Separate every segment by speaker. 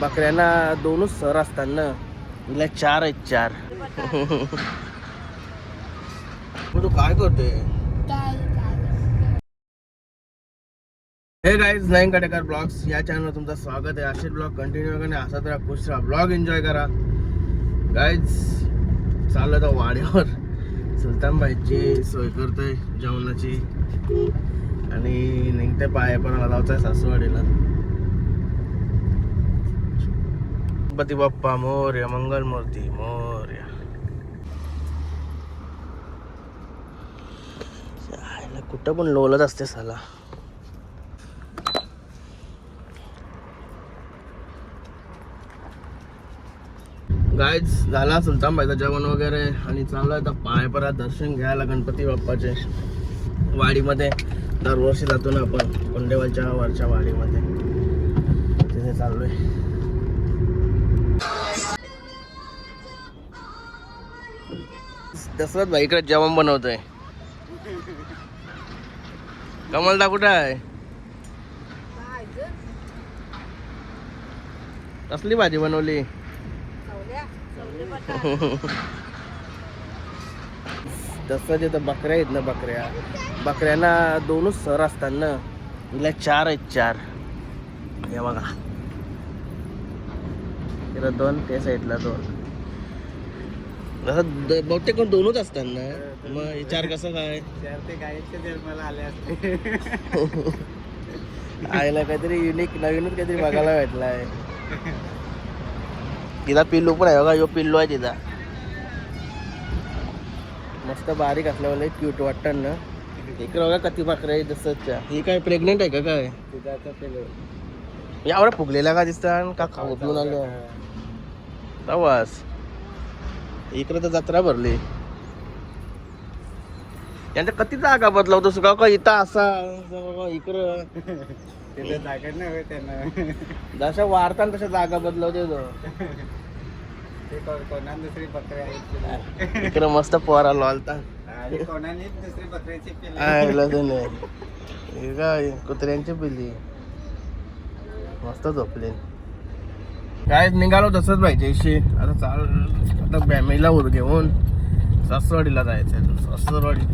Speaker 1: बकऱ्यांना दोनच सर असतात ना, हिला 4 आहेत 4. तू काय करतोय? हे गाईज, नयन काटेकर ब्लॉग्स या चॅनलवर तुमचं स्वागत आहे. असे ब्लॉग कंटिन्यू करणे, असा तर खुश राहा, ब्लॉग एन्जॉय करा. गाईज चाललं तर वाड्यावर सुलतानबाईची सोय करतोय जेवणाची आणि निघते पाय पण जायचंय सासूवाडीला. गणपती बाप्पा मोरया, मंगलमूर्ती मोरया. कुठं पण लोलत असते साला. गाईज झाला सुलतानबाईचं जेवण वगैरे आणि चालू आहे आता पायपरा दर्शन घ्यायला गणपती बाप्पाचे. वाडीमध्ये दरवर्षी जातो ना आपण, कोंडेवालच्या वरच्या वाडीमध्ये, तिथे चाललोय. दसरथ भाई इकडे जेवण बनवतोय. कमलदा कुठं आहे? कसली भाजी बनवली? दसऱ्याचे तर बकऱ्या आहेत ना, बकऱ्यांना दोनच सर असतात ना, हिला 4 आहेत 4. हे बघा, तिला 2, त्या साईडला 2. बहुतेक दोनच असतात ना, मग 4 कसं काय?
Speaker 2: ते गायच्या जन्माला आले असते.
Speaker 1: आईला काहीतरी युनिक नवीनच काहीतरी बघायला भेटलाय. तिला पिल्लू पण आहे बघा, यो पिल्लू आहे तिचा. मस्त बारीक असल्यावर क्यूट वाटतात ना. इकडे बघा किती बकऱ्या आहे दसऱ्याच्या. ही काय प्रेग्नेंट आहे का काय?
Speaker 2: तुझा पिल्लू
Speaker 1: यावर फुगलेला का दिसतात का खाऊ पिऊन आलं तवास. इकडे तर जत्रा भरली. यांच्या किती जागा बदलावतो का इथं असा इकडं.
Speaker 2: तिथे जागा नाही त्यांना,
Speaker 1: जशा वाढतात तशा जागा बदलावते तो.
Speaker 2: ते कोणा दुसरी बकरी आहेत
Speaker 1: इकडे मस्त पोरा लोलता
Speaker 2: आणि कोणाने दुसरी बकरीची
Speaker 1: पिल्ली काय कुत्र्यांची पिल्ली मस्त झोपले. काय निघालो तसंच पाहिजे. आता चाल, आता फॅमिलीला उर घेऊन सासरवाडीला जायचं. सासरवाडी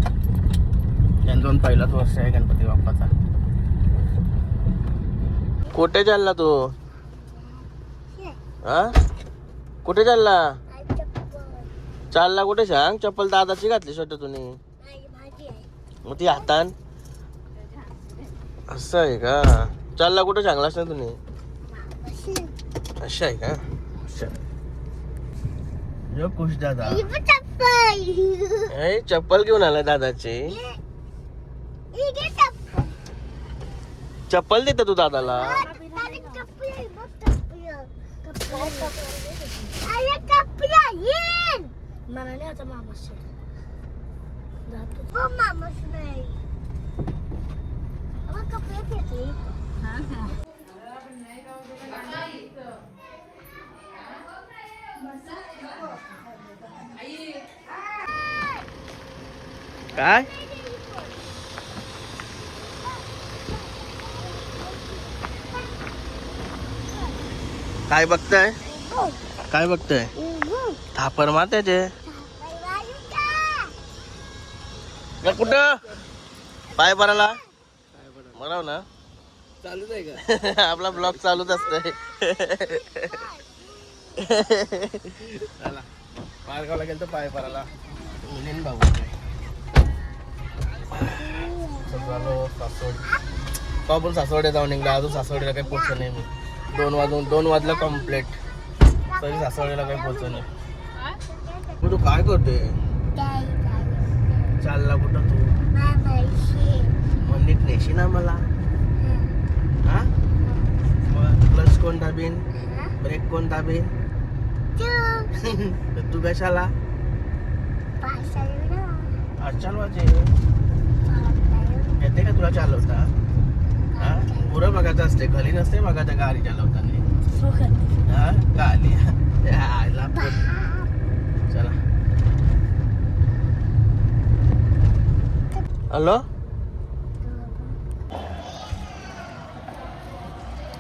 Speaker 1: त्यांचा पहिलाच वर्ष आहे गणपती बाप्पाचा. कुठे चालला तू? हा, कुठे चालला कुठे सांग? चप्पल दादाची घातली शर्ट तुम्ही, मग ती हातान असं आहे का? चालला कुठे सांगलास ना तुम्ही? असं आहे का? जो खुश दादा चप्पल घेऊन आला दादाची. चप्पल देतो तू दादाला? काय काय बघताय? काय बघताय? थापर मात्याचे कुठं पाय भराला मराव ना.
Speaker 2: चालूच आहे का?
Speaker 1: आपला ब्लॉग चालूच असतोय. चला पारगावला गेलं तर पाय भराला भाऊ सासवड पण सासवडे जाऊन निघला. अजून सासवडीला काही पोहोचलो नाही मी. 2 वाजलं कम्प्लीट, तरी सासवडीला काही पोहोचलो नाही. तू काय करते? चालला कुठं तू? मंदिर नेशी ना मला. हा, क्लच कोण दाबीन, ब्रेक कोण दाबीन? तू कशाला? चालवायचे येते का तुला चालवता? हा, पुरं बघायचं असते, खाली नसते बघायचं गाडी चालवताना. हा, गाडी चला. हॅलो,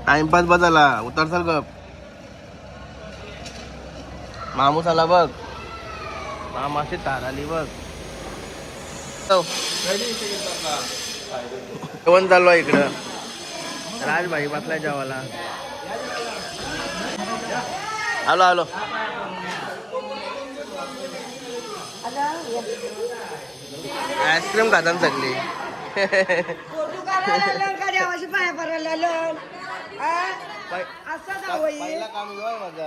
Speaker 1: टाइमपास बदला उतर सर गप. मामूस आला बघ. मामाशी तार आली बघ. जेवण चालू आहे इकडं. राजभाई बसलाय जेवायला. आलो आलो. आईस्क्रीम खाताना सगळी. पहिला काम घेऊ माझा.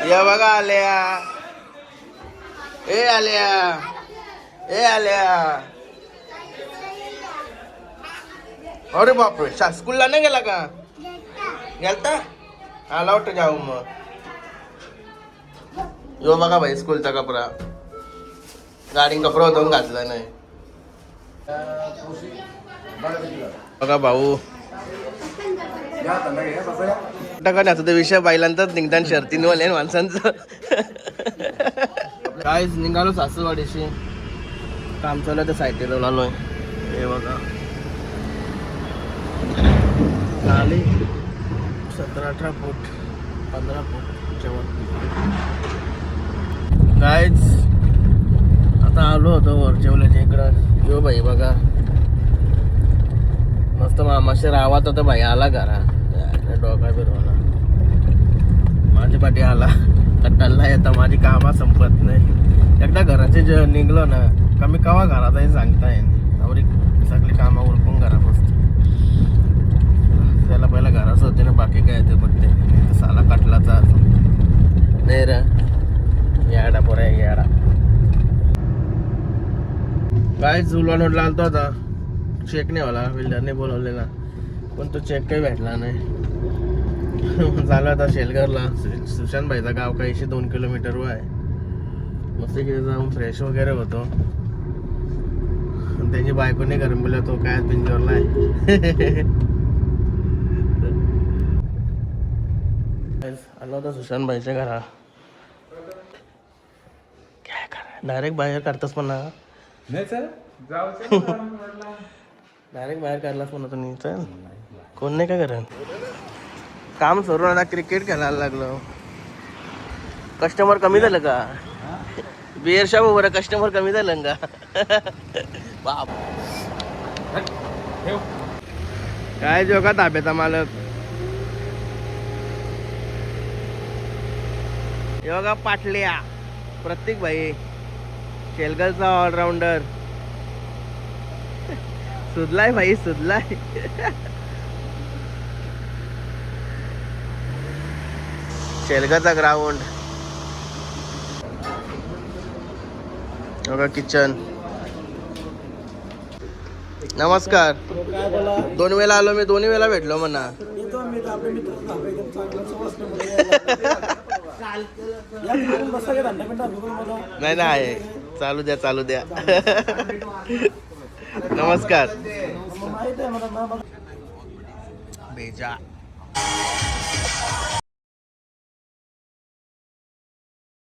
Speaker 1: या बघा आल्या. ए आल्या. ए आल्या. अरे बापरे, स्कूलला नाही गेला का? गेलता? आला वाटतं जाऊ मग. यो बघा भाई स्कूलचा कपडा. गाडी कपडा होता घातला नाही. बघा भाऊ टाकण्याचा तर विषय बैलांचाच निघताना शर्तींवाले माणसांचं. काय निघालो सासूवाडीशी. काम चालू तर साईडला आलोय. हे बघा खाली 17-18 फूट 15 फूट वरती. कायच आता आलो होतो वरचेवल्याच्या इकडं. यो भाई बघा मस्त मामाशी रावात होता भाई. आला घरा डोका फिरवला. माझ्या पाठी आला. कट्टाला येतं माझी कामा संपत नाही. एकदा घराचे निघलो ना कमी कवा घरात आहे सांगता येईल. आवरी सगळी कामं उरकून घरा बसतो. त्याला पहिला घराच होते ना बाकी काय येते बघते. तर साला कटलाचा नाही रे. याडा पोरा याडा. काय जुलवा नोटला आणतो होता. चेक नाही होला. बिल्डरने बोलवलेला पण तो चेक काही भेटला नाही. झालं आता शेलघरला. सुशांत भाईचा गाव काही 2 किलोमीटर वर आहे. मस्त तिथे जाऊन फ्रेश वगैरे होतो. त्याची बायको नाही गरम बोलला. तो काय पिंजोरला आहे. आलो होता सुशांत भाईच्या घरा. काय करा डायरेक्ट बाहेर काढतास पण ना. डायरेक्ट बाहेर काढलास म्हणा तुम्ही. चल कोण नाही काय करा. काम सुरू ना क्रिकेट खेळायला लागलो. कस्टमर कमी झालं का? बिअर शॉप वर कस्टमर कमी झालं का? बाप काय जो का ताब्याचा मालक. हे बघा पाटल्या प्रत्येक भाई शेलगलचा ऑलराऊंडर. सुधलाय भाई सुधलाय. शेलगाचा ग्राउंड. बघा किचन. नमस्कार. 2 वेळा आलो मी. 2 वेळा भेटलो म्हणा. नाही नाही चालू द्या चालू द्या. नमस्कार. बेजा